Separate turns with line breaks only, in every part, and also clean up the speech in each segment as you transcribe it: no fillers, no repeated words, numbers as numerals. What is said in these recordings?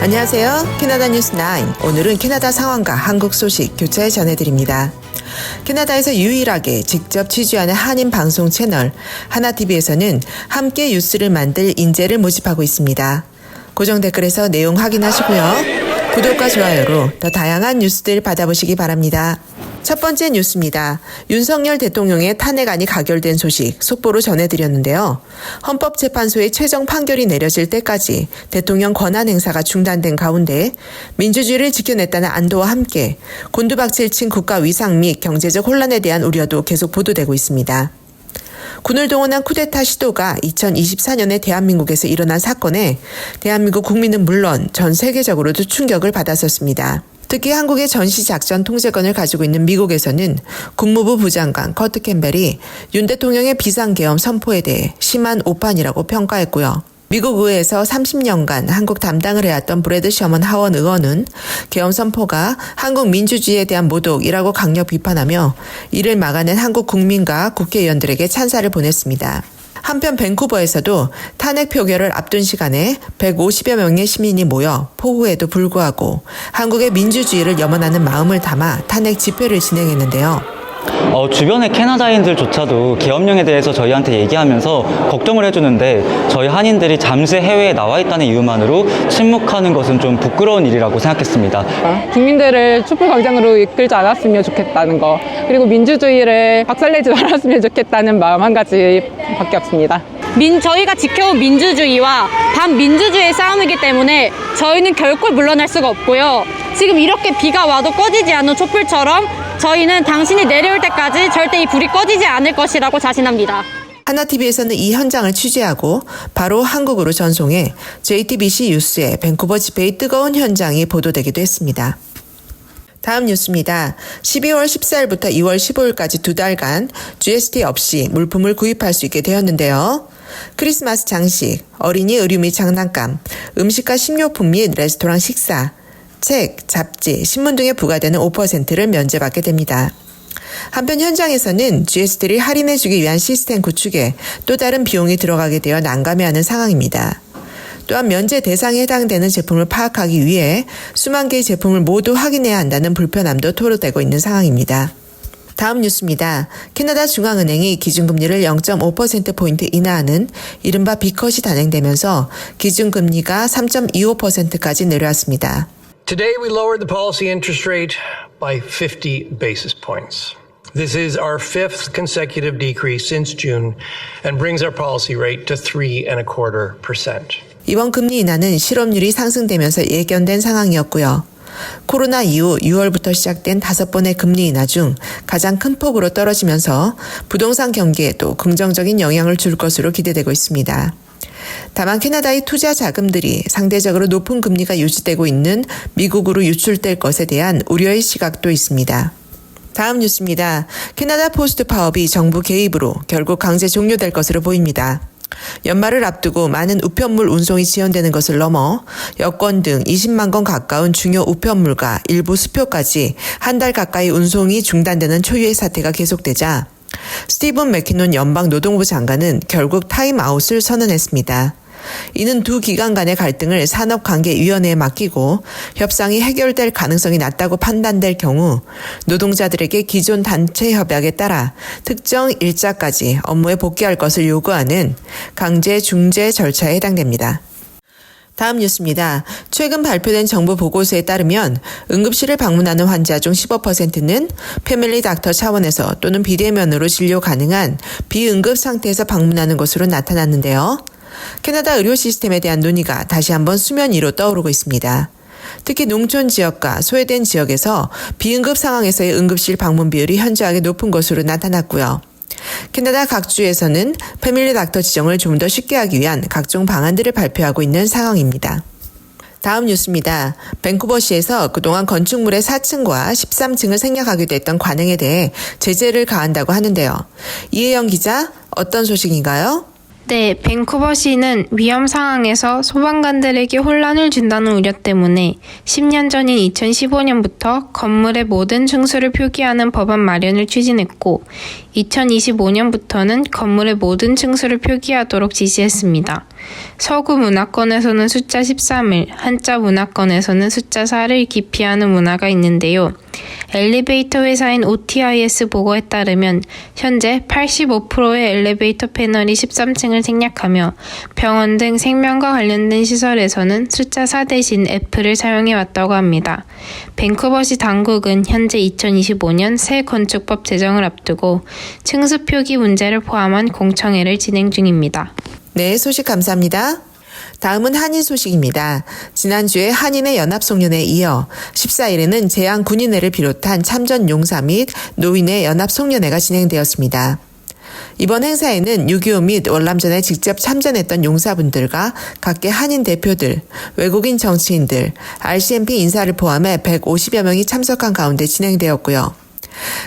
안녕하세요. 캐나다 뉴스 9. 오늘은 캐나다 상황과 한국 소식 교차해 전해드립니다. 캐나다에서 유일하게 직접 취재하는 한인 방송 채널 하나TV에서는 함께 뉴스를 만들 인재를 모집하고 있습니다. 고정 댓글에서 내용 확인하시고요. 구독과 좋아요로 더 다양한 뉴스들 받아보시기 바랍니다. 첫 번째 뉴스입니다. 윤석열 대통령의 탄핵안이 가결된 소식 속보로 전해드렸는데요. 헌법재판소의 최종 판결이 내려질 때까지 대통령 권한 행사가 중단된 가운데 민주주의를 지켜냈다는 안도와 함께 곤두박질 친 국가 위상 및 경제적 혼란에 대한 우려도 계속 보도되고 있습니다. 군을 동원한 쿠데타 시도가 2024년에 대한민국에서 일어난 사건에 대한민국 국민은 물론 전 세계적으로도 충격을 받았었습니다. 특히 한국의 전시작전 통제권을 가지고 있는 미국에서는 국무부 부장관 커트 캠벨이 윤 대통령의 비상계엄 선포에 대해 심한 오판이라고 평가했고요. 미국 의회에서 30년간 한국 담당을 해왔던 브래드 셔먼 하원 의원은 계엄 선포가 한국 민주주의에 대한 모독이라고 강력 비판하며 이를 막아낸 한국 국민과 국회의원들에게 찬사를 보냈습니다. 한편 밴쿠버에서도 탄핵 표결을 앞둔 시간에 150여 명의 시민이 모여 폭우에도 불구하고 한국의 민주주의를 염원하는 마음을 담아 탄핵 집회를 진행했는데요.
주변의 캐나다인들조차도 계엄령에 대해서 저희한테 얘기하면서 걱정을 해주는데 저희 한인들이 잠시 해외에 나와 있다는 이유만으로 침묵하는 것은 좀 부끄러운 일이라고 생각했습니다.
국민들을 촛불광장으로 이끌지 않았으면 좋겠다는 거, 그리고 민주주의를 박살내지 말았으면 좋겠다는 마음 한 가지밖에 없습니다.
저희가 지켜온 민주주의와 반민주주의의 싸움이기 때문에 저희는 결코 물러날 수가 없고요. 지금 이렇게 비가 와도 꺼지지 않는 촛불처럼 저희는 당신이 내려올 때까지 절대 이 불이 꺼지지 않을 것이라고 자신합니다.
하나TV에서는 이 현장을 취재하고 바로 한국으로 전송해 JTBC 뉴스의 밴쿠버 집회의 뜨거운 현장이 보도되기도 했습니다. 다음 뉴스입니다. 12월 14일부터 2월 15일까지 2달간 GST 없이 물품을 구입할 수 있게 되었는데요. 크리스마스 장식, 어린이 의류 및 장난감, 음식과 식료품 및 레스토랑 식사, 책, 잡지, 신문 등에 부과되는 5%를 면제받게 됩니다. 한편 현장에서는 GST를 할인해주기 위한 시스템 구축에 또 다른 비용이 들어가게 되어 난감해하는 상황입니다. 또한 면제 대상에 해당되는 제품을 파악하기 위해 수만 개의 제품을 모두 확인해야 한다는 불편함도 토로되고 있는 상황입니다. 다음 뉴스입니다. 캐나다 중앙은행이 기준금리를 0.5%포인트 인하하는 이른바 B컷이 단행되면서 기준금리가 3.25%까지 내려왔습니다.
Today we lowered the policy interest rate by 50 basis points. This is our fifth consecutive decrease since June and brings our policy rate to 3.25%.
이번 금리 인하는 실업률이 상승되면서 예견된 상황이었고요. 코로나 이후 6월부터 시작된 5번의 금리 인하 중 가장 큰 폭으로 떨어지면서 부동산 경기에도 긍정적인 영향을 줄 것으로 기대되고 있습니다. 다만 캐나다의 투자 자금들이 상대적으로 높은 금리가 유지되고 있는 미국으로 유출될 것에 대한 우려의 시각도 있습니다. 다음 뉴스입니다. 캐나다 포스트 파업이 정부 개입으로 결국 강제 종료될 것으로 보입니다. 연말을 앞두고 많은 우편물 운송이 지연되는 것을 넘어 여권 등 20만 건 가까운 중요 우편물과 일부 수표까지 한 달 가까이 운송이 중단되는 초유의 사태가 계속되자 스티븐 매키논 연방노동부 장관은 결국 타임아웃을 선언했습니다. 이는 두 기관 간의 갈등을 산업관계위원회에 맡기고 협상이 해결될 가능성이 낮다고 판단될 경우 노동자들에게 기존 단체 협약에 따라 특정 일자까지 업무에 복귀할 것을 요구하는 강제 중재 절차에 해당됩니다. 다음 뉴스입니다. 최근 발표된 정부 보고서에 따르면 응급실을 방문하는 환자 중 15%는 패밀리 닥터 차원에서 또는 비대면으로 진료 가능한 비응급 상태에서 방문하는 것으로 나타났는데요. 캐나다 의료 시스템에 대한 논의가 다시 한번 수면 위로 떠오르고 있습니다. 특히 농촌 지역과 소외된 지역에서 비응급 상황에서의 응급실 방문 비율이 현저하게 높은 것으로 나타났고요. 캐나다 각 주에서는 패밀리 닥터 지정을 좀 더 쉽게 하기 위한 각종 방안들을 발표하고 있는 상황입니다. 다음 뉴스입니다. 밴쿠버시에서 그동안 건축물의 4층과 13층을 생략하기도 했던 관행에 대해 제재를 가한다고 하는데요. 이혜영 기자, 어떤 소식인가요?
네, 밴쿠버시는 위험 상황에서 소방관들에게 혼란을 준다는 우려 때문에 10년 전인 2015년부터 건물의 모든 층수를 표기하는 법안 마련을 추진했고 2025년부터는 건물의 모든 층수를 표기하도록 지시했습니다. 서구 문화권에서는 숫자 13을, 한자 문화권에서는 숫자 4를 기피하는 문화가 있는데요. 엘리베이터 회사인 OTIS 보고에 따르면 현재 85%의 엘리베이터 패널이 13층을 생략하며 병원 등 생명과 관련된 시설에서는 숫자 4 대신 F를 사용해왔다고 합니다. 밴쿠버시 당국은 현재 2025년 새 건축법 제정을 앞두고 층수 표기 문제를 포함한 공청회를 진행 중입니다.
네, 소식 감사합니다. 다음은 한인 소식입니다. 지난주에 한인의 연합송년회에 이어 14일에는 제향군인회를 비롯한 참전용사 및 노인의 연합송년회가 진행되었습니다. 이번 행사에는 6.25 및 월남전에 직접 참전했던 용사분들과 각계 한인 대표들, 외국인 정치인들, RCMP 인사를 포함해 150여 명이 참석한 가운데 진행되었고요.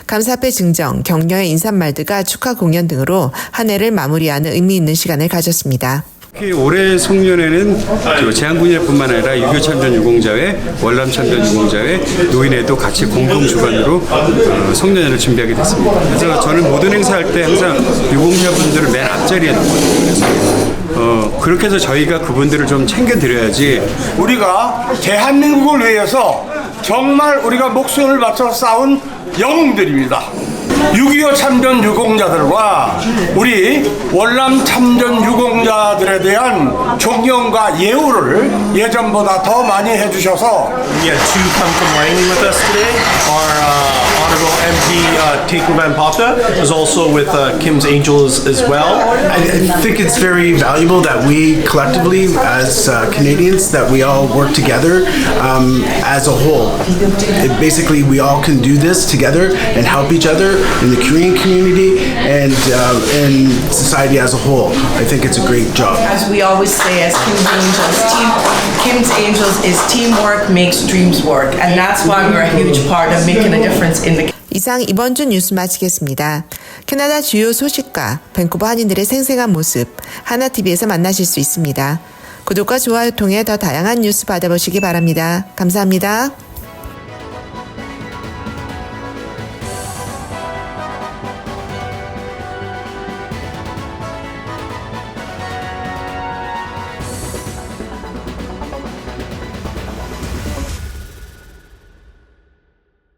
감사패 증정, 격려의 인사말들과 축하 공연 등으로 한 해를 마무리하는 의미 있는 시간을 가졌습니다.
특히 올해 송년회는 제한군인회뿐만 아니라 6.25 참전 유공자회, 월남 참전 유공자회, 노인회도 같이 공동 주관으로 송년회를 준비하게 됐습니다. 그래서 저는 모든 행사할 때 항상 유공자분들을 맨 앞자리에 놓거든요. 그래서 그렇게 해서 저희가 그분들을 좀 챙겨드려야지.
우리가 대한민국을 위해서 정말 우리가 목숨을 바쳐 싸운 영웅들입니다. 6.25 참전 유공자들과 우리 월남 참전 유공자들에 대한 존경과 예우를 예전보다 더 많이 해주셔서
Yeah, to come commemorating with us today, our Honorable MP Teku Van Pata is also with Kim's Angels as well.
I think it's very valuable that we collectively, as Canadians, that we all work together as a whole. Basically, we all can do this together and help each other in the Korean community and in society as a whole. I think it's a great job.
As we always say, as Kim's Angels is teamwork makes dreams work, and that's why we're a huge part of making a difference in the.
이상 이번 주 뉴스 마치겠습니다. 캐나다 주요 소식과 밴쿠버 한인들의 생생한 모습 하나TV에서 만나실 수 있습니다. 구독과 좋아요 통해 더 다양한 뉴스 받아보시기 바랍니다. 감사합니다.